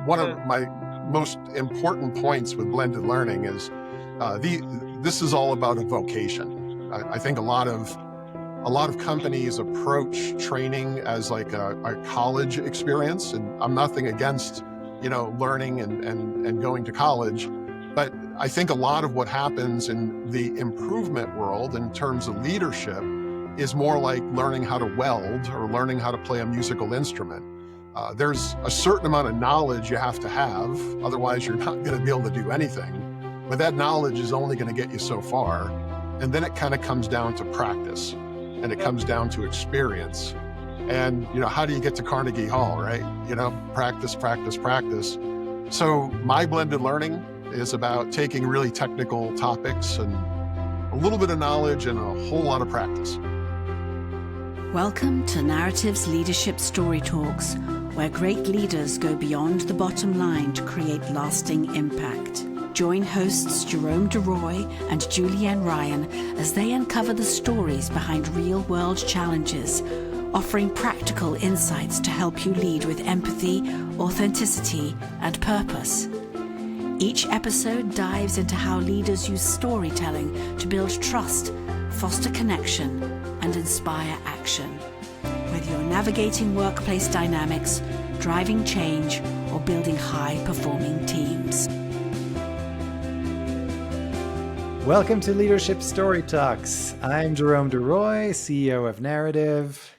one of my most important points with blended learning is this is all about a vocation. I think a lot of companies approach training as like a college experience, and I'm nothing against learning and going to college, but I think a lot of what happens in the improvement world in terms of leadership is more like learning how to weld or learning how to play a musical instrument. There's a certain amount of knowledge you have to have, otherwise you're not going to be able to do anything. But that knowledge is only going to get you so far. And then it kind of comes down to practice, and it comes down to experience. And, how do you get to Carnegie Hall, right? Practice, practice, practice. So my blended learning is about taking really technical topics and a little bit of knowledge and a whole lot of practice. Welcome to Narrative's Leadership Story Talks, where great leaders go beyond the bottom line to create lasting impact. Join hosts Jerome Deroy and Julienne Ryan as they uncover the stories behind real-world challenges, offering practical insights to help you lead with empathy, authenticity, and purpose. Each episode dives into how leaders use storytelling to build trust, foster connection, and inspire action. Whether you're navigating workplace dynamics, driving change, or building high-performing teams. Welcome to Leadership Story Talks. I'm Jerome Deroy, CEO of Narrative.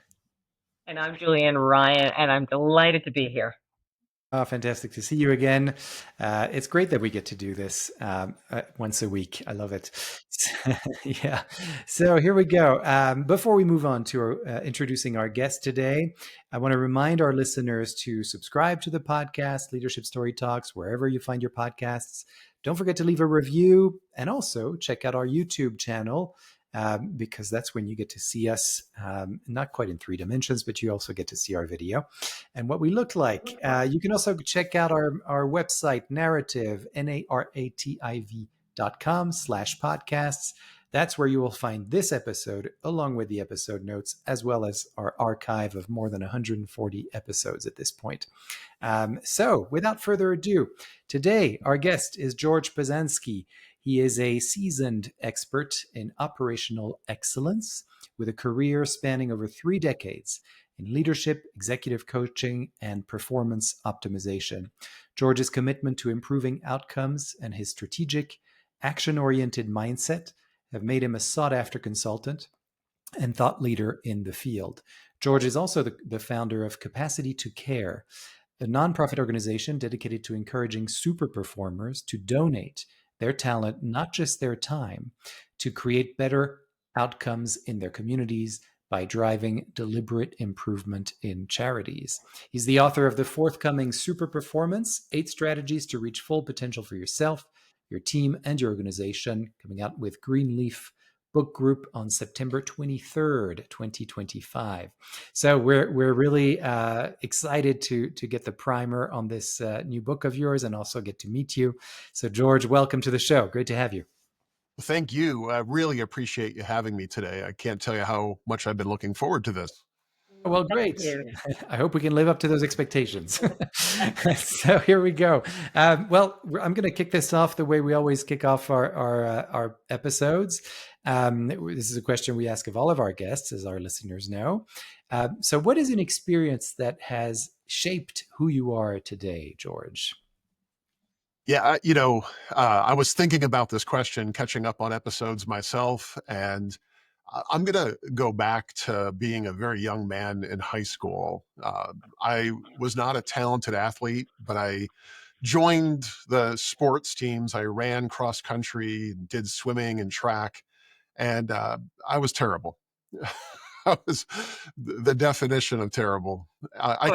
And I'm Julienne Ryan, and I'm delighted to be here. Oh, fantastic to see you again. It's great that we get to do this once a week. I love it. Yeah. So here we go. Before we move on to introducing our guest today, I want to remind our listeners to subscribe to the podcast, Leadership Story Talks, wherever you find your podcasts. Don't forget to leave a review, and also check out our YouTube channel, because that's when you get to see us, not quite in 3 dimensions, but you also get to see our video and what we look like. You can also check out our website, Narrative, narrativ.com/podcasts. That's where you will find this episode along with the episode notes, as well as our archive of more than 140 episodes at this point. So without further ado, today our guest is George Pesansky. He is a seasoned expert in operational excellence with a career spanning over 3 decades in leadership, executive coaching, and performance optimization. George's commitment to improving outcomes and his strategic, action-oriented mindset have made him a sought-after consultant and thought leader in the field. George is also the founder of Capacity to Care, a nonprofit organization dedicated to encouraging superperformers to donate their talent, not just their time, to create better outcomes in their communities by driving deliberate improvement in charities. He's the author of the forthcoming Superperformance, 8 Strategies to Reach Full Potential for Yourself, your team, and your organization, coming out with Greenleaf Book Group on September 23rd, 2025. So we're really excited to get the primer on this new book of yours and also get to meet you. So George, welcome to the show. Great to have you. Thank you. I really appreciate you having me today. I can't tell you how much I've been looking forward to this. Well, great. I hope we can live up to those expectations. So here we go. Well, I'm going to kick this off the way we always kick off our episodes. This is a question we ask of all of our guests, as our listeners know. So what is an experience that has shaped who you are today, George? Yeah, I was thinking about this question, catching up on episodes myself, and I'm going to go back to being a very young man in high school. I was not a talented athlete, but I joined the sports teams. I ran cross country, did swimming and track, and I was terrible. I was the definition of terrible. I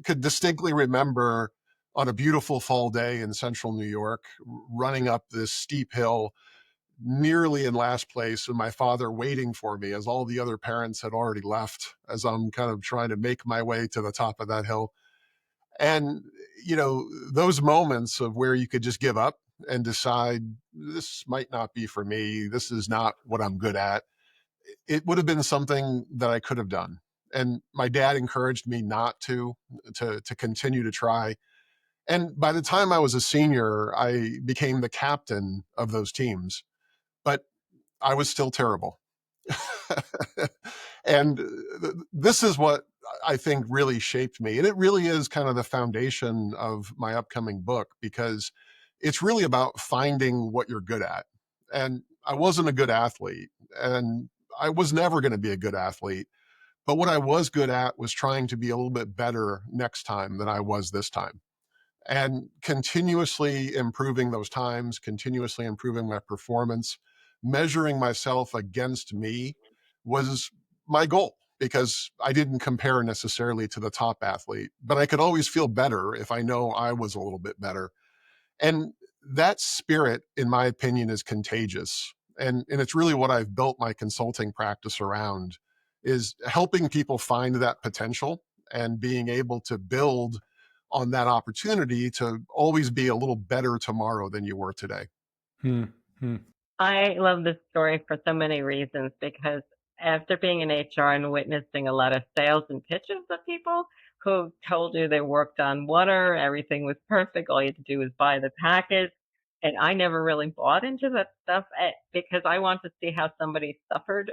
could distinctly remember on a beautiful fall day in central New York, running up this steep hill, nearly in last place, and my father waiting for me as all the other parents had already left, as I'm kind of trying to make my way to the top of that hill. And, those moments of where you could just give up and decide, this might not be for me, this is not what I'm good at. It would have been something that I could have done. And my dad encouraged me not to continue to try. And by the time I was a senior, I became the captain of those teams, but I was still terrible. And this is what I think really shaped me. And it really is kind of the foundation of my upcoming book, because it's really about finding what you're good at. And I wasn't a good athlete, and I was never going to be a good athlete. But what I was good at was trying to be a little bit better next time than I was this time, and continuously improving those times, continuously improving my performance, measuring myself against me was my goal, because I didn't compare necessarily to the top athlete, but I could always feel better if I know I was a little bit better. And that spirit, in my opinion, is contagious. And it's really what I've built my consulting practice around, is helping people find that potential and being able to build on that opportunity to always be a little better tomorrow than you were today. Hmm. Hmm. I love this story for so many reasons because after being in HR and witnessing a lot of sales and pitches of people who told you they worked on water, everything was perfect, all you had to do was buy the package. And I never really bought into that stuff because I want to see how somebody suffered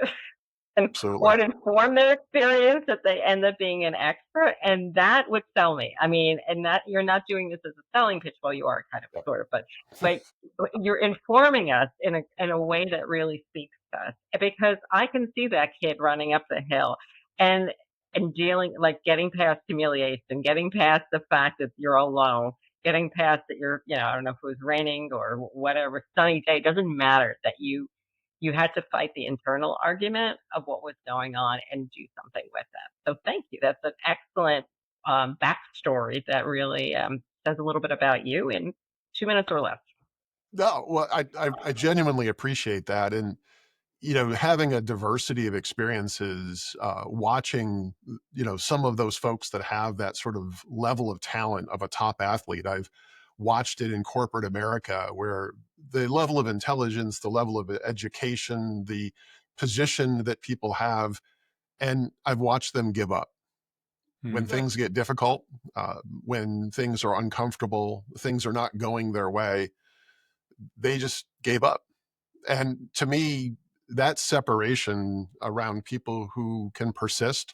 and Absolutely. what informed their experience that they end up being an expert, and that would sell me. I mean, and that you're not doing this as a selling pitch, well, you are kind of Yep. sort of, but you're informing us in a way that really speaks to us, because I can see that kid running up the hill and dealing, like, getting past humiliation, getting past the fact that you're alone, getting past that you're, I don't know if it was raining or whatever, sunny day, doesn't matter, that you had to fight the internal argument of what was going on and do something with that. So thank you. That's an excellent backstory that really says a little bit about you in 2 minutes or less. No, well, I genuinely appreciate that. And, having a diversity of experiences, watching, some of those folks that have that sort of level of talent of a top athlete. I've watched it in corporate America, where the level of intelligence, the level of education, the position that people have, and I've watched them give up when Hmm. things get difficult, when things are uncomfortable, things are not going their way. They just gave up. And to me, that separation around people who can persist,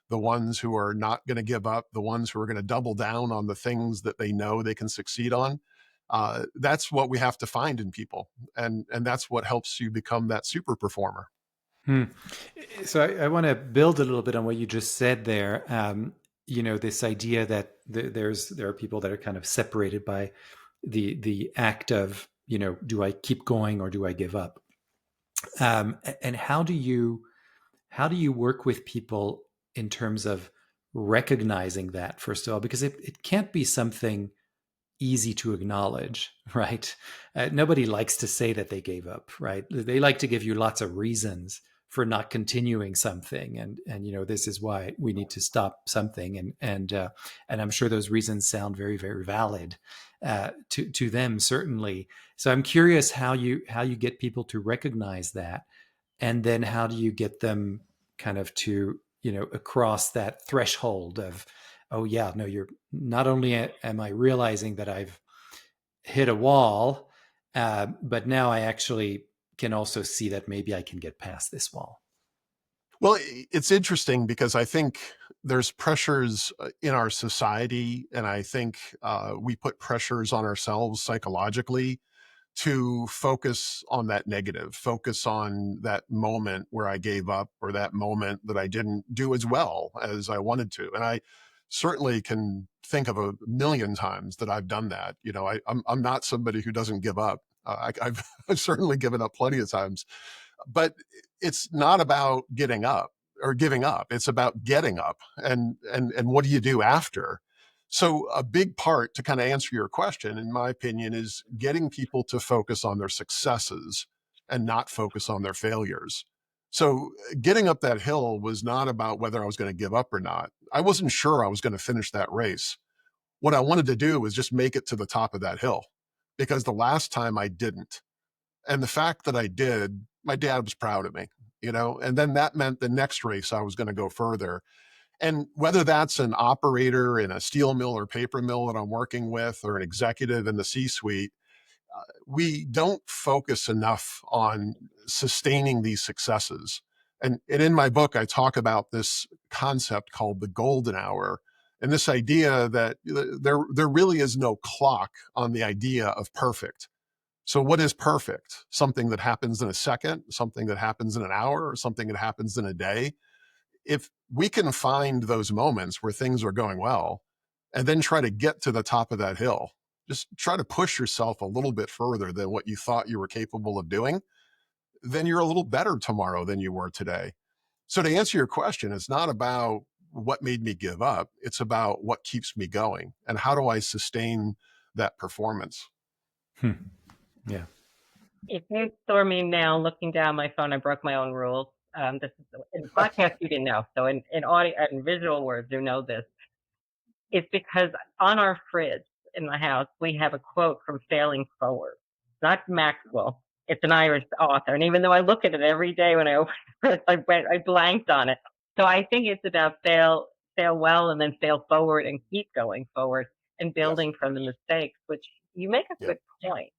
the ones who are not going to give up, the ones who are going to double down on the things that they know they can succeed on, that's what we have to find in people, and that's what helps you become that super performer. Hmm. So I want to build a little bit on what you just said there. This idea that there are people that are kind of separated by the act of, do I keep going or do I give up? And how do you work with people in terms of recognizing that, first of all, because it can't be something easy to acknowledge, right? Nobody likes to say that they gave up, right? They like to give you lots of reasons for not continuing something, and this is why we need to stop something, and I'm sure those reasons sound very, very valid to them, certainly. So I'm curious how you get people to recognize that, and then how do you get them kind of to across that threshold of, oh yeah, no, you're not only am I realizing that I've hit a wall, but now I actually can also see that maybe I can get past this wall. Well, it's interesting because I think there's pressures in our society, and I think we put pressures on ourselves psychologically to focus on that negative, focus on that moment where I gave up, or that moment that I didn't do as well as I wanted to. And I certainly can think of a million times that I've done that. I'm not somebody who doesn't give up. I've I've certainly given up plenty of times, but it's not about getting up or giving up. It's about getting up, and what do you do after? So a big part to kind of answer your question, in my opinion, is getting people to focus on their successes and not focus on their failures. So getting up that hill was not about whether I was going to give up or not. I wasn't sure I was going to finish that race. What I wanted to do was just make it to the top of that hill, because the last time I didn't. And the fact that I did, my dad was proud of me, and then that meant the next race I was going to go further. And whether that's an operator in a steel mill or paper mill that I'm working with, or an executive in the C-suite, we don't focus enough on sustaining these successes. And in my book, I talk about this concept called the golden hour, and this idea that there really is no clock on the idea of perfect. So what is perfect? Something that happens in a second, something that happens in an hour, or something that happens in a day? If we can find those moments where things are going well and then try to get to the top of that hill, just try to push yourself a little bit further than what you thought you were capable of doing, then you're a little better tomorrow than you were today. So to answer your question, it's not about what made me give up. It's about what keeps me going and how do I sustain that performance. Yeah. If you saw me now looking down my phone, I broke my own rules. This is in podcast you didn't know. So in audio and visual words, you know this. It's because on our fridge in the house, we have a quote from Failing Forward. It's not Maxwell. It's an Irish author. And even though I look at it every day when I open it, I blanked on it. So I think it's about fail well and then fail forward and keep going forward and building from the mistakes, which you make a good point.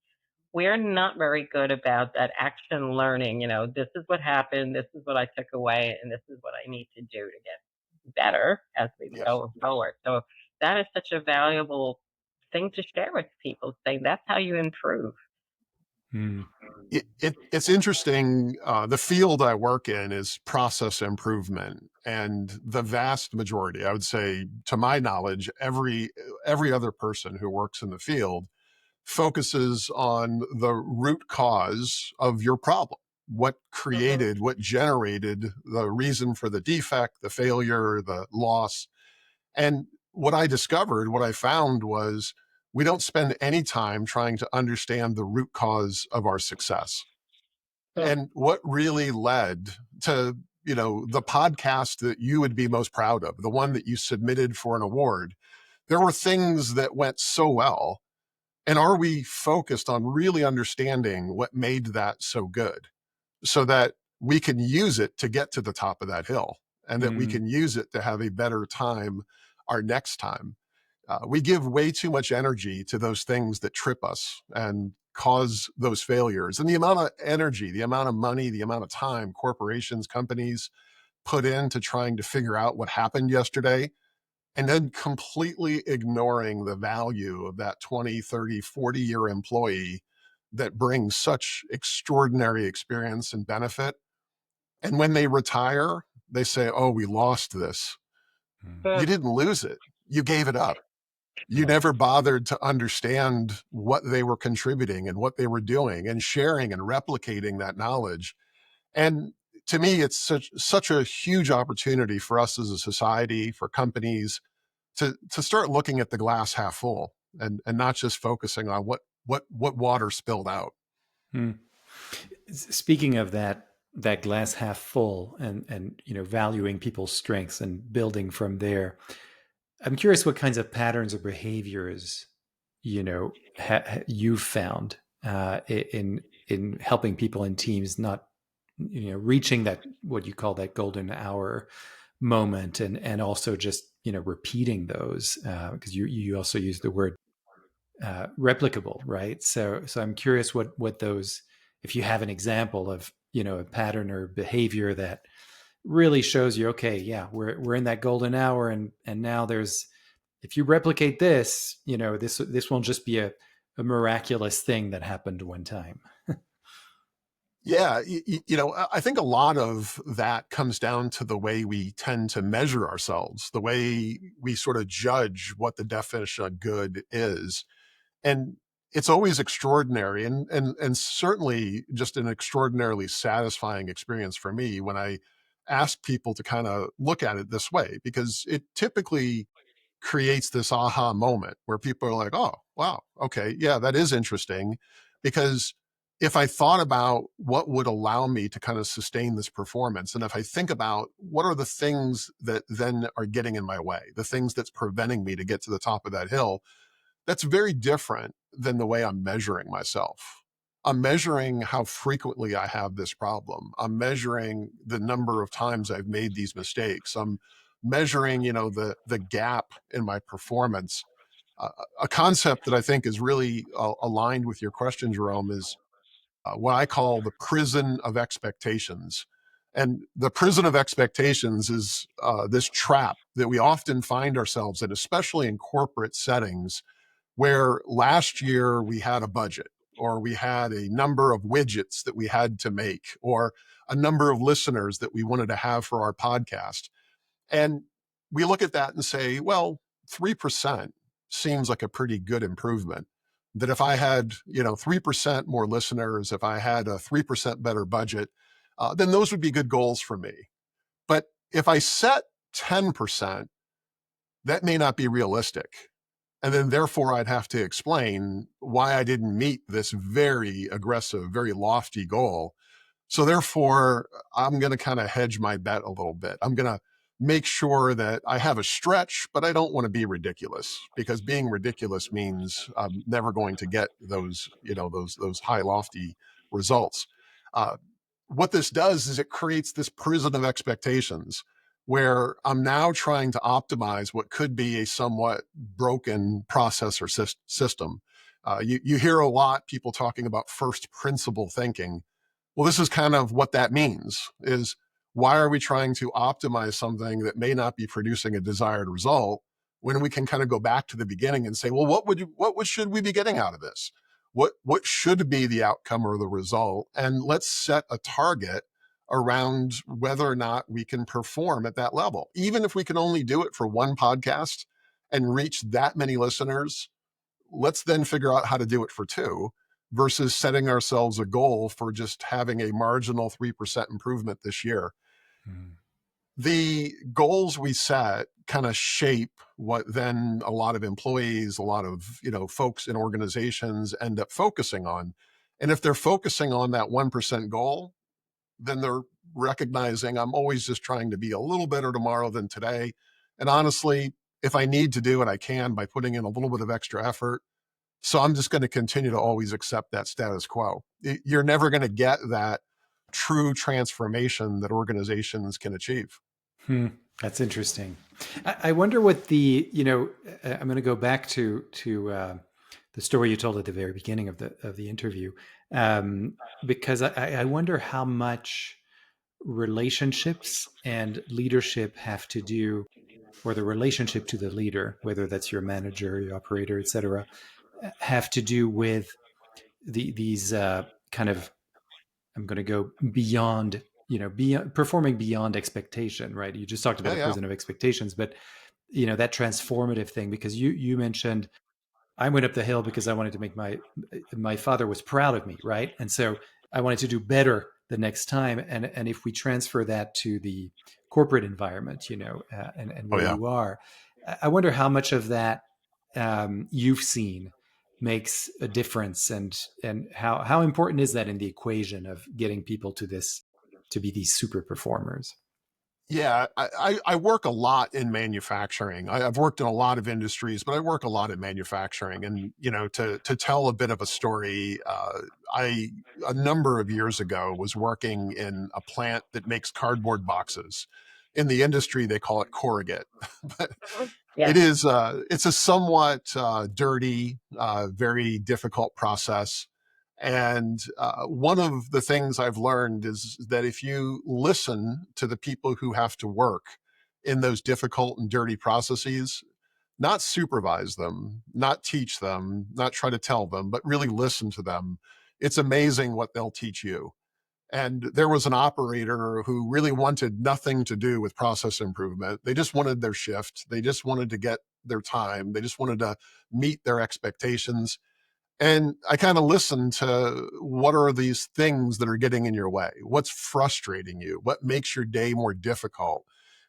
We're not very good about that action learning. This is what happened, this is what I took away, and this is what I need to do to get better as we go forward. So that is such a valuable thing to share with people, saying that's how you improve. It's interesting. The field I work in is process improvement, and the vast majority, I would say, to my knowledge, every other person who works in the field focuses on the root cause of your problem. What created, what generated the reason for the defect, the failure, the loss. And what I found was we don't spend any time trying to understand the root cause of our success. And what really led to, the podcast that you would be most proud of, the one that you submitted for an award, there were things that went so well. And are we focused on really understanding what made that so good so that we can use it to get to the top of that hill and that we can use it to have a better time our next time? We give way too much energy to those things that trip us and cause those failures. And the amount of energy, the amount of money, the amount of time corporations, companies put into trying to figure out what happened yesterday, and then completely ignoring the value of that 20, 30, 40-year employee that brings such extraordinary experience and benefit. And when they retire, they say, oh, we lost this. You didn't lose it. You gave it up. You never bothered to understand what they were contributing and what they were doing and sharing and replicating that knowledge. And to me, it's such a huge opportunity for us as a society, for companies, to start looking at the glass half full and not just focusing on what water spilled out. Speaking of that glass half full and valuing people's strengths and building from there, I'm curious what kinds of patterns or behaviors you've found in helping people in teams not reaching that, what you call that golden hour moment, and also just repeating those, because you also use the word replicable, right? So I'm curious what those, if you have an example of a pattern or behavior that really shows you, okay, yeah, we're in that golden hour, and now there's, if you replicate this, this won't just be a miraculous thing that happened one time. Yeah, I think a lot of that comes down to the way we tend to measure ourselves, the way we sort of judge what the definition of good is. And it's always extraordinary and certainly just an extraordinarily satisfying experience for me when I ask people to kind of look at it this way, because it typically creates this aha moment where people are like, oh, wow, okay, yeah, that is interesting. Because if I thought about what would allow me to kind of sustain this performance, and if I think about what are the things that then are getting in my way, the things that's preventing me to get to the top of that hill, that's very different than the way I'm measuring myself. I'm measuring how frequently I have this problem. I'm measuring the number of times I've made these mistakes. I'm measuring, the gap in my performance. A concept that I think is really aligned with your question, Jerome, is what I call the prison of expectations. And the prison of expectations is this trap that we often find ourselves in, especially in corporate settings, where last year we had a budget, or we had a number of widgets that we had to make, or a number of listeners that we wanted to have for our podcast. And we look at that and say, well, 3% seems like a pretty good improvement. That if I had, 3% more listeners, if I had a 3% better budget, then those would be good goals for me. But if I set 10%, that may not be realistic. And then therefore I'd have to explain why I didn't meet this very aggressive, very lofty goal. So therefore, I'm going to kind of hedge my bet a little bit. I'm going to make sure that I have a stretch, but I don't want to be ridiculous, because being ridiculous means I'm never going to get those, those high lofty results. Uh, what this does is it creates this prison of expectations where I'm now trying to optimize what could be a somewhat broken process or system. You hear a lot people talking about first principle thinking. Well, this is kind of what that means, is why are we trying to optimize something that may not be producing a desired result, when we can kind of go back to the beginning and say, well, should we be getting out of this? What should be the outcome or the result? And let's set a target around whether or not we can perform at that level. Even if we can only do it for one podcast and reach that many listeners, let's then figure out how to do it for two, versus setting ourselves a goal for just having a marginal 3% improvement this year. Mm. The goals we set kind of shape what then a lot of employees, a lot of, folks in organizations end up focusing on. And if they're focusing on that 1% goal, then they're recognizing I'm always just trying to be a little better tomorrow than today. And honestly, if I need to do it, I can by putting in a little bit of extra effort. So I'm just going to continue to always accept that status quo. You're never going to get that true transformation that organizations can achieve. That's interesting. I wonder what the, I'm going to go back to the story you told at the very beginning of the interview, because I wonder how much relationships and leadership have to do, or the relationship to the leader, whether that's your manager, your operator, et cetera, have to do with these kind of, I'm going to go beyond, beyond performing beyond expectation, right? You just talked about Yeah, the yeah. prison of expectations, but that transformative thing, because you mentioned I went up the hill because I wanted to make my father was proud of me, right? And so I wanted to do better the next time. And if we transfer that to the corporate environment, and Oh, where yeah. you are, I wonder how much of that you've seen makes a difference, and how important is that in the equation of getting people to be these super performers? Yeah, I work a lot in manufacturing. I've worked in a lot of industries, but I work a lot in manufacturing. And to tell a bit of a story, I a number of years ago was working in a plant that makes cardboard boxes. In the industry, they call it corrugate, but Yes. it's a somewhat dirty, very difficult process. And one of the things I've learned is that if you listen to the people who have to work in those difficult and dirty processes, not supervise them, not teach them, not try to tell them, but really listen to them, it's amazing what they'll teach you. And there was an operator who really wanted nothing to do with process improvement. They just wanted their shift. They just wanted to get their time. They just wanted to meet their expectations. And I kind of listened to, what are these things that are getting in your way? What's frustrating you? What makes your day more difficult?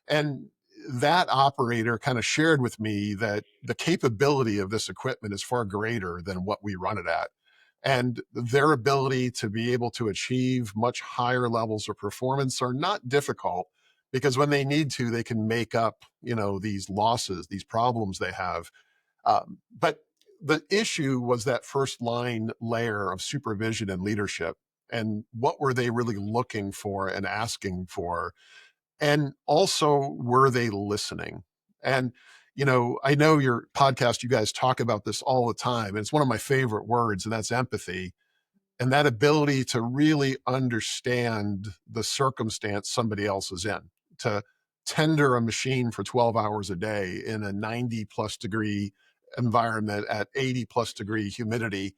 And that operator kind of shared with me that the capability of this equipment is far greater than what we run it at. And their ability to be able to achieve much higher levels of performance are not difficult, because when they need to, they can make up, these losses, these problems they have. But the issue was that first line layer of supervision and leadership. And what were they really looking for and asking for? And also, were they listening? And, I know your podcast, you guys talk about this all the time. And it's one of my favorite words, and that's empathy. And that ability to really understand the circumstance somebody else is in, to tender a machine for 12 hours a day in a 90 plus degree environment at 80 plus degree humidity.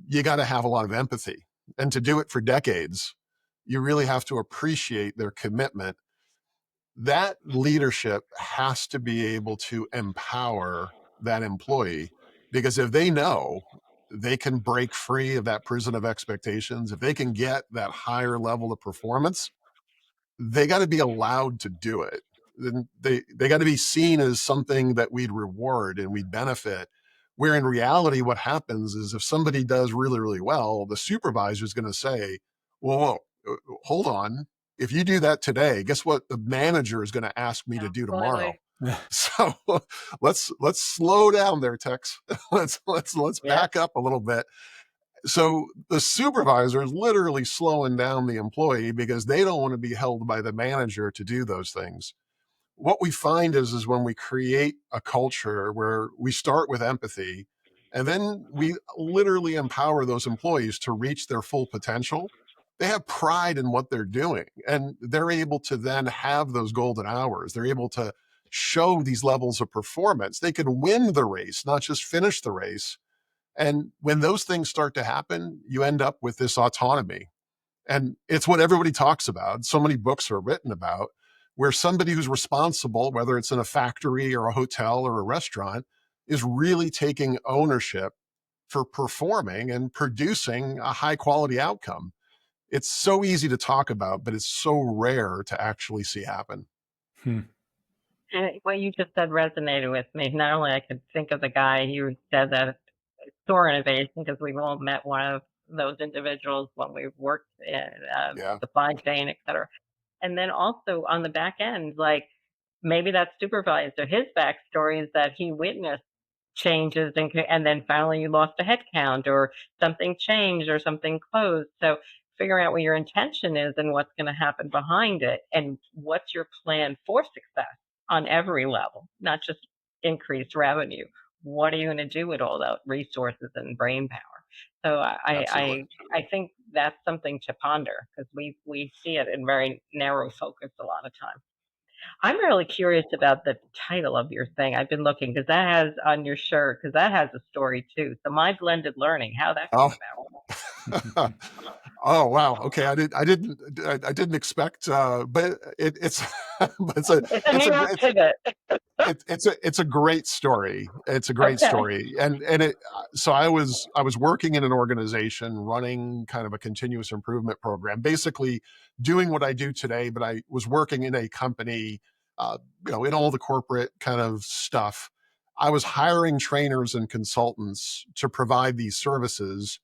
You got to have a lot of empathy. And to do it for decades, you really have to appreciate their commitment. That leadership has to be able to empower that employee, because if they know they can break free of that prison of expectations, if they can get that higher level of performance, they got to be allowed to do it. Then they got to be seen as something that we'd reward and we'd benefit. Where in reality, what happens is if somebody does really, really well, the supervisor is going to say, whoa, hold on. If you do that today, guess what the manager is going to ask me to do tomorrow? Absolutely. So let's slow down there, Tex. let's Yeah. back up a little bit. So the supervisor is literally slowing down the employee because they don't want to be held by the manager to do those things. What we find is when we create a culture where we start with empathy and then we literally empower those employees to reach their full potential, they have pride in what they're doing and they're able to then have those golden hours. They're able to show these levels of performance. They can win the race, not just finish the race. And when those things start to happen, you end up with this autonomy. And it's what everybody talks about. So many books are written about where somebody who's responsible, whether it's in a factory or a hotel or a restaurant, is really taking ownership for performing and producing a high quality outcome. It's so easy to talk about, but it's so rare to actually see happen. And what you just said resonated with me. Not only I could think of the guy who said that store innovation, because we've all met one of those individuals when we've worked in Yeah. supply chain, et cetera. And then also on the back end, like maybe that supervisor, his backstory is that he witnessed changes and then finally you lost a head count or something changed or something closed. So figuring out what your intention is and what's going to happen behind it and what's your plan for success on every level, not just increased revenue. What are you going to do with all those resources and brain power? So Absolutely. I think that's something to ponder because we see it in very narrow focus a lot of times. I'm really curious about the title of your thing. I've been looking because that has on your shirt because that has a story too. So my blended learning, how that come Oh. about? Oh wow. Okay. I didn't expect. But it's but it's a It's a it's New a York it's pivot. it's a great story. It's a great Okay. story. And it so I was working in an organization running kind of a continuous improvement program, basically doing what I do today, but I was working in a company, in all the corporate kind of stuff. I was hiring trainers and consultants to provide these services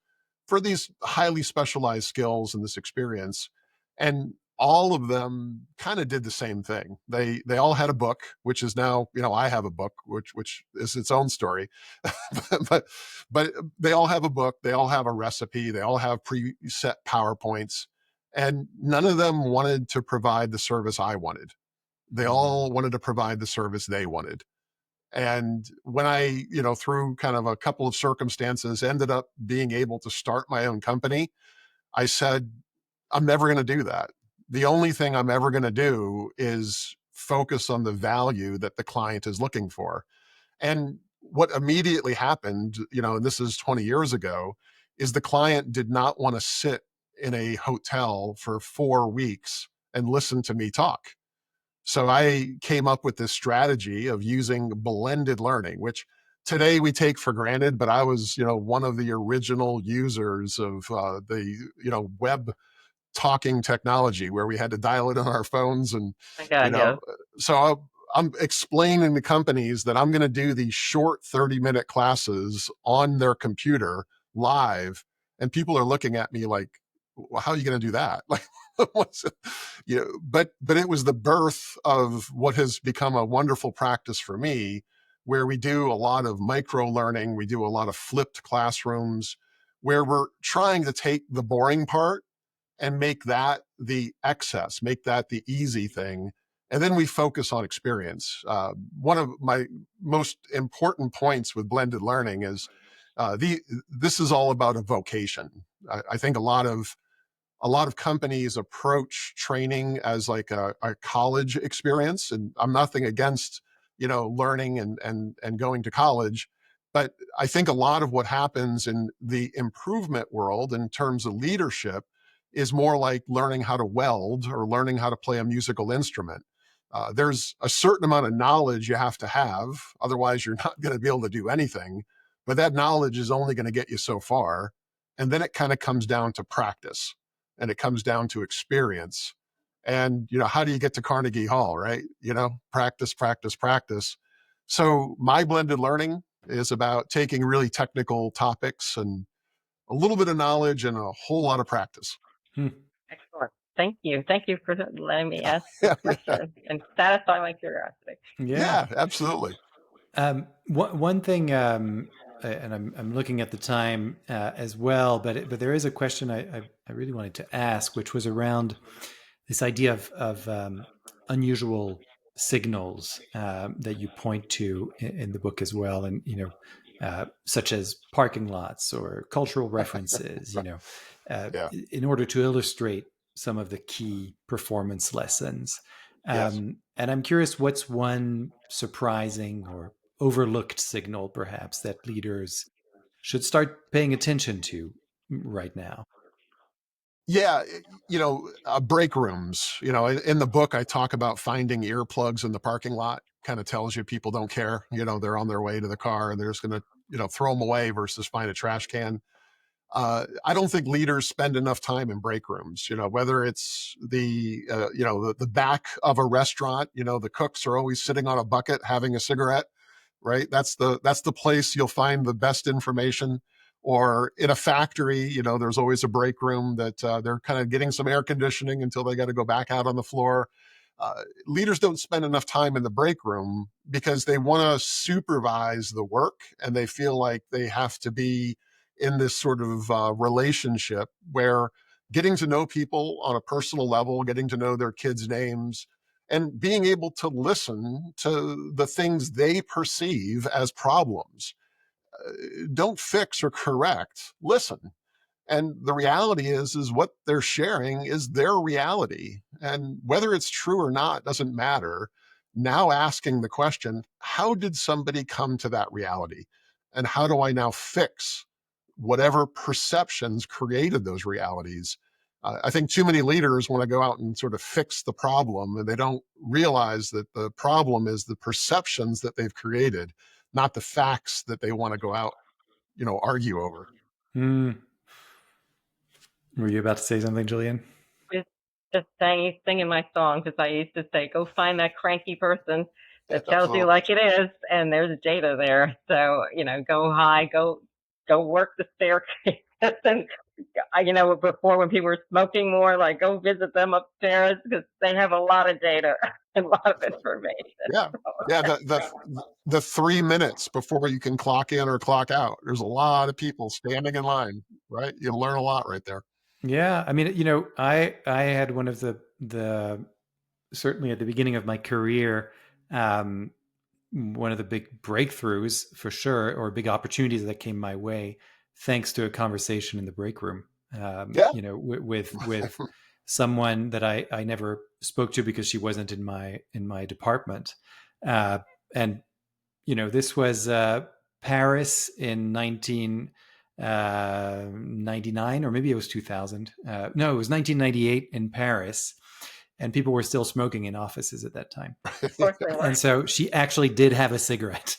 for these highly specialized skills and this experience. And all of them kind of did the same thing. They all had a book, which is now, I have a book, which is its own story. but but they all have a book, they all have a recipe, they all have preset PowerPoints, and none of them wanted to provide the service I wanted. They all wanted to provide the service they wanted. And when I, through kind of a couple of circumstances, ended up being able to start my own company, I said, I'm never going to do that. The only thing I'm ever going to do is focus on the value that the client is looking for. And what immediately happened, and this is 20 years ago, is the client did not want to sit in a hotel for 4 weeks and listen to me talk. So I came up with this strategy of using blended learning, which today we take for granted, but I was, one of the original users of the web talking technology where we had to dial it on our phones. And, My you God, yeah. know, so I'm explaining to companies that I'm going to do these short 30-minute classes on their computer live. And people are looking at me like, well, how are you going to do that? Like, what's it? But it was the birth of what has become a wonderful practice for me, where we do a lot of micro learning. We do a lot of flipped classrooms where we're trying to take the boring part and make that the excess, make that the easy thing. And then we focus on experience. One of my most important points with blended learning is this is all about a vocation. I think a lot of companies approach training as like a college experience, and I'm nothing against learning and going to college, but I think a lot of what happens in the improvement world in terms of leadership is more like learning how to weld or learning how to play a musical instrument. There's a certain amount of knowledge you have to have, otherwise you're not going to be able to do anything, but that knowledge is only going to get you so far. And then it kind of comes down to practice, and it comes down to experience. And how do you get to Carnegie Hall, right? Practice, practice, practice. So my blended learning is about taking really technical topics and a little bit of knowledge and a whole lot of practice. Excellent. Thank you. Thank you for letting me ask this Yeah, question and satisfy my curiosity. yeah, absolutely. One thing, and I'm looking at the time as well, but there is a question I really wanted to ask, which was around this idea of unusual signals that you point to in the book as well, and such as parking lots or cultural references, Yeah. in order to illustrate some of the key performance lessons. Yes. And I'm curious, what's one surprising or overlooked signal, perhaps, that leaders should start paying attention to right now? Yeah, break rooms. In the book, I talk about finding earplugs in the parking lot. Kind of tells you people don't care. They're on their way to the car and they're just going to throw them away versus find a trash can. I don't think leaders spend enough time in break rooms. Whether it's the back of a restaurant. The cooks are always sitting on a bucket having a cigarette, right? That's the place you'll find the best information. Or in a factory, there's always a break room that they're kind of getting some air conditioning until they got to go back out on the floor. Leaders don't spend enough time in the break room because they want to supervise the work, and they feel like they have to be in this sort of relationship where getting to know people on a personal level, getting to know their kids' names, and being able to listen to the things they perceive as problems. Don't fix or correct, listen. And the reality is what they're sharing is their reality. And whether it's true or not doesn't matter. Now asking the question, how did somebody come to that reality? And how do I now fix whatever perceptions created those realities? I think too many leaders want to go out and sort of fix the problem, and they don't realize that the problem is the perceptions that they've created, not the facts that they want to go out, argue over. Were you about to say something, Julienne? Just singing my song, because I used to say, go find that cranky person that Yeah, tells you like it is, and there's data there. So, go high, go work the staircase. And, before when people were smoking more, like go visit them upstairs because they have a lot of data and a lot of information. Yeah. Yeah. The 3 minutes before you can clock in or clock out, there's a lot of people standing in line, right? You learn a lot right there. Yeah. I mean, I had one of the certainly at the beginning of my career, one of the big breakthroughs for sure, or big opportunities that came my way, thanks to a conversation in the break room. Yeah. With someone that I never spoke to because she wasn't in my department, and this was Paris in 1999, or maybe it was 2000. No, it was 1998 in Paris. And people were still smoking in offices at that time. Of course they were. And so she actually did have a cigarette.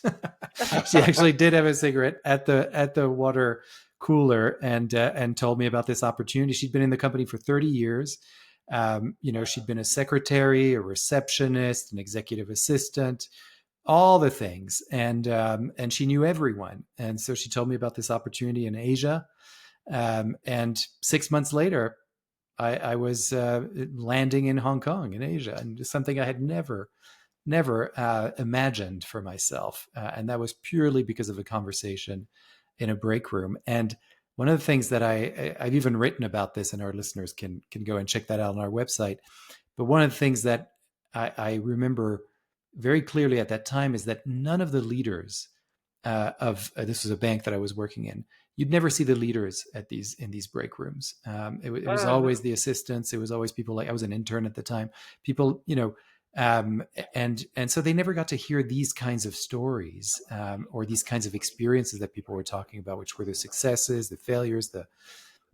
She actually did have a cigarette at the water cooler, and told me about this opportunity. She'd been in the company for 30 years. She'd been a secretary, a receptionist, an executive assistant, all the things. And she knew everyone. And so she told me about this opportunity in Asia. And 6 months later, I was landing in Hong Kong in Asia, and something I had never imagined for myself. And that was purely because of a conversation in a break room. And one of the things that I've even written about this, and our listeners can go and check that out on our website. But one of the things that I remember very clearly at that time is that none of the leaders of this was a bank that I was working in. You'd never see the leaders at in these break rooms. It was always the assistants. It was always people like, I was an intern at the time. People, and so they never got to hear these kinds of stories or these kinds of experiences that people were talking about, which were the successes, the failures,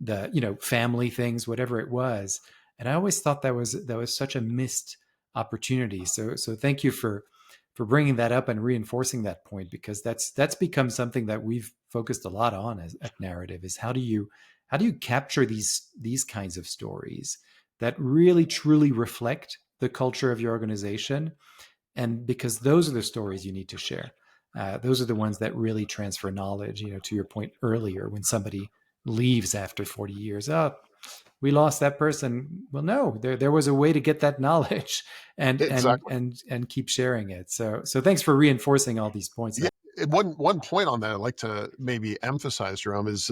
the family things, whatever it was. And I always thought that was such a missed opportunity. So thank you for bringing that up and reinforcing that point, because that's become something that we've focused a lot on at Narrative, is how do you capture these kinds of stories that really truly reflect the culture of your organization. And because those are the stories you need to share. Those are the ones that really transfer knowledge, to your point earlier, when somebody leaves after 40 years, we lost that person. Well, no, there was a way to get that knowledge and Exactly. and keep sharing it. So thanks for reinforcing all these points. Yeah. One point on that I'd like to maybe emphasize, Jerome, is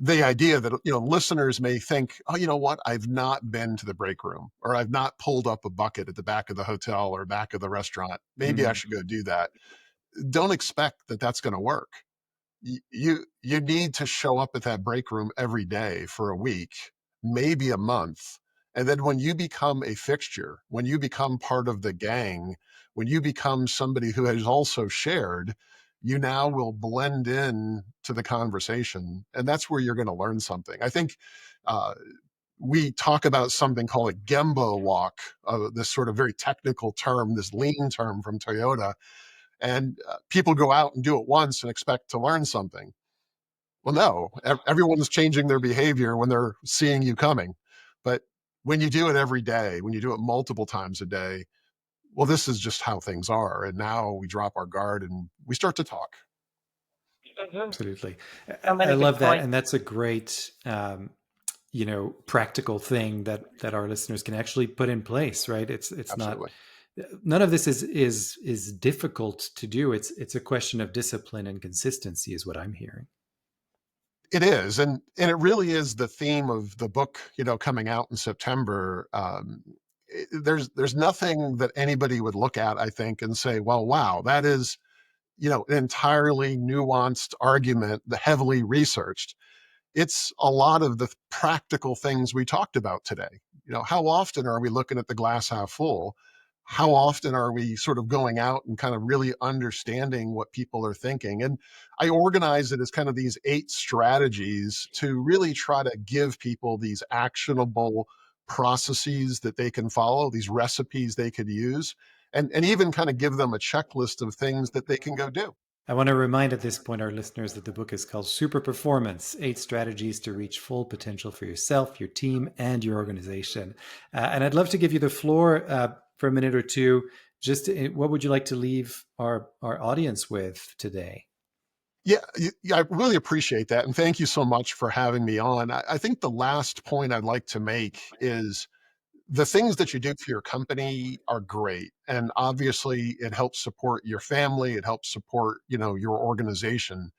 the idea that listeners may think, oh, you know what, I've not been to the break room, or I've not pulled up a bucket at the back of the hotel or back of the restaurant. Maybe I should go do that. Don't expect that that's going to work. You need to show up at that break room every day for a week, maybe a month. And then when you become a fixture, when you become part of the gang, when you become somebody who has also shared, you now will blend in to the conversation. And that's where you're going to learn something. I think uh, we talk about something called a Gemba walk, this sort of very technical term, this lean term from Toyota. And people go out and do it once and expect to learn something. Well, no, everyone's changing their behavior when they're seeing you coming. But when you do it every day, when you do it multiple times a day, well, this is just how things are. And now we drop our guard and we start to talk. Mhm. Absolutely. So I many good love that. points. And that's a great, practical thing that our listeners can actually put in place, right? It's not, Absolutely. none of this is difficult to do. It's a question of discipline and consistency is what I'm hearing. It is, and it really is the theme of the book, coming out in September. There's nothing that anybody would look at, I think, and say, well, wow, that is, an entirely nuanced argument, the heavily researched. It's a lot of the practical things we talked about today. How often are we looking at the glass half full? How often are we sort of going out and kind of really understanding what people are thinking? And I organize it as kind of these 8 strategies to really try to give people these actionable processes that they can follow, these recipes they could use, and even kind of give them a checklist of things that they can go do. I want to remind at this point our listeners that the book is called Superperformance: 8 Strategies to Reach Full Potential for Yourself, Your Team, and Your Organization. And I'd love to give you the floor for a minute or two. Just what would you like to leave our audience with today? Yeah, I really appreciate that. And thank you so much for having me on. I think the last point I'd like to make is the things that you do for your company are great. And obviously it helps support your family, it helps support, your organization.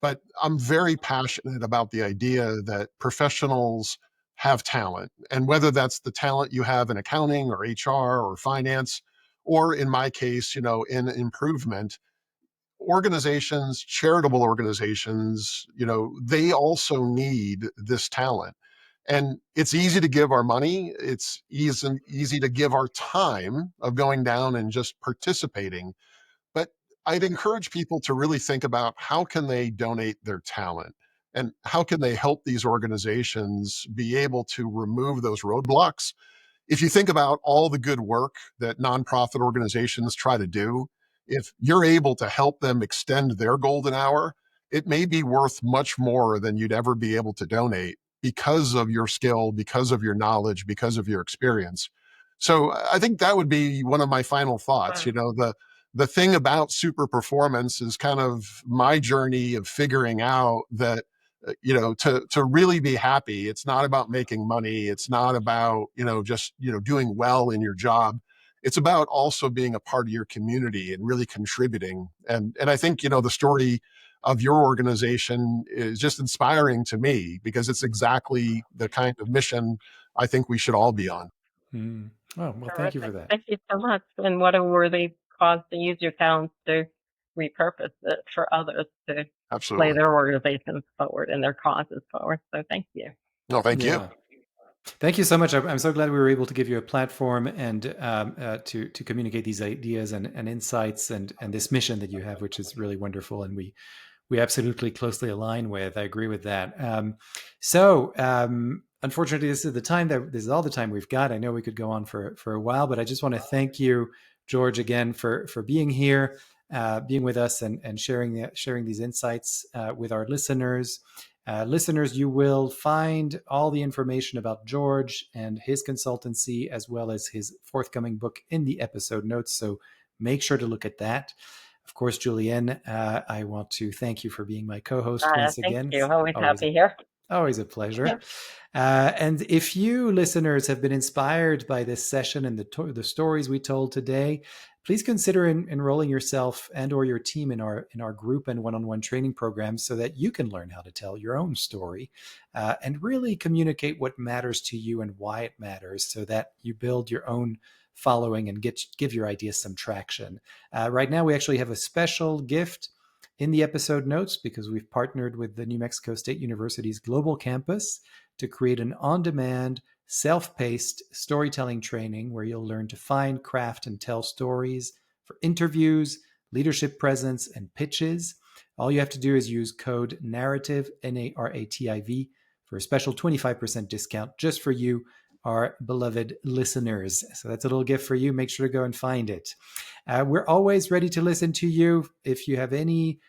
But I'm very passionate about the idea that professionals have talent. And whether that's the talent you have in accounting or HR or finance, or in my case, in improvement, organizations, charitable organizations, they also need this talent. And it's easy to give our money. It's easy to give our time of going down and just participating. But I'd encourage people to really think about how can they donate their talent and how can they help these organizations be able to remove those roadblocks. If you think about all the good work that nonprofit organizations try to do, if you're able to help them extend their golden hour, it may be worth much more than you'd ever be able to donate because of your skill, because of your knowledge, because of your experience. So I think that would be one of my final thoughts. The thing about super performance is kind of my journey of figuring out that to really be happy, it's not about making money, it's not about just doing well in your job. It's about also being a part of your community and really contributing. And I think the story of your organization is just inspiring to me, because it's exactly the kind of mission I think we should all be on. Mm. Oh, well, thank you for Terrific. that. Thank you so much. And what a worthy cause to use your talents to repurpose it for others to play Absolutely. their organizations forward and their causes forward. So thank you. No, thank you. Yeah. Thank you so much. I'm so glad we were able to give you a platform and to communicate these ideas and insights and this mission that you have, which is really wonderful, and we absolutely closely align with. I agree with that. Unfortunately, this is all the time we've got. I know we could go on for a while, but I just want to thank you, George, again for being here, being with us, and sharing these insights with our listeners. Listeners, you will find all the information about George and his consultancy, as well as his forthcoming book, in the episode notes. So make sure to look at that. Of course, Julienne, I want to thank you for being my co-host once Thank again. you. Always happy here. Always a pleasure. And if you listeners have been inspired by this session and the stories we told today, please consider enrolling yourself and or your team in our group and one-on-one training programs, so that you can learn how to tell your own story and really communicate what matters to you and why it matters, so that you build your own following and give your ideas some traction. Right now, we actually have a special gift in the episode notes, because we've partnered with the New Mexico State University's Global Campus to create an on-demand, self-paced storytelling training where you'll learn to find, craft, and tell stories for interviews, leadership presence, and pitches. All you have to do is use code NARRATIVE, NARATIV, for a special 25% discount just for you, our beloved listeners. So that's a little gift for you. Make sure to go and find it. We're always ready to listen to you. If you have any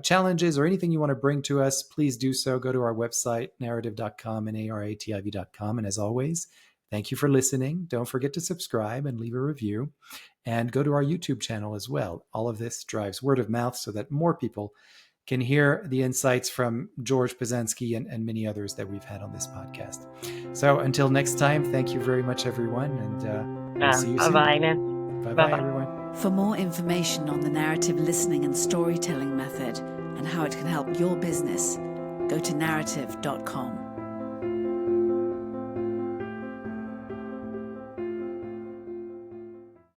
challenges or anything you want to bring to us, please do so. Go to our website, narrative.com, NARATIV.com. And as always, thank you for listening. Don't forget to subscribe and leave a review, and go to our YouTube channel as well. All of this drives word of mouth so that more people can hear the insights from George Pesansky and many others that we've had on this podcast. So until next time, thank you very much, everyone. And we'll see you soon. Bye-bye now. Bye-bye, everyone. For more information on the narrative listening and storytelling method and how it can help your business, go to narrative.com.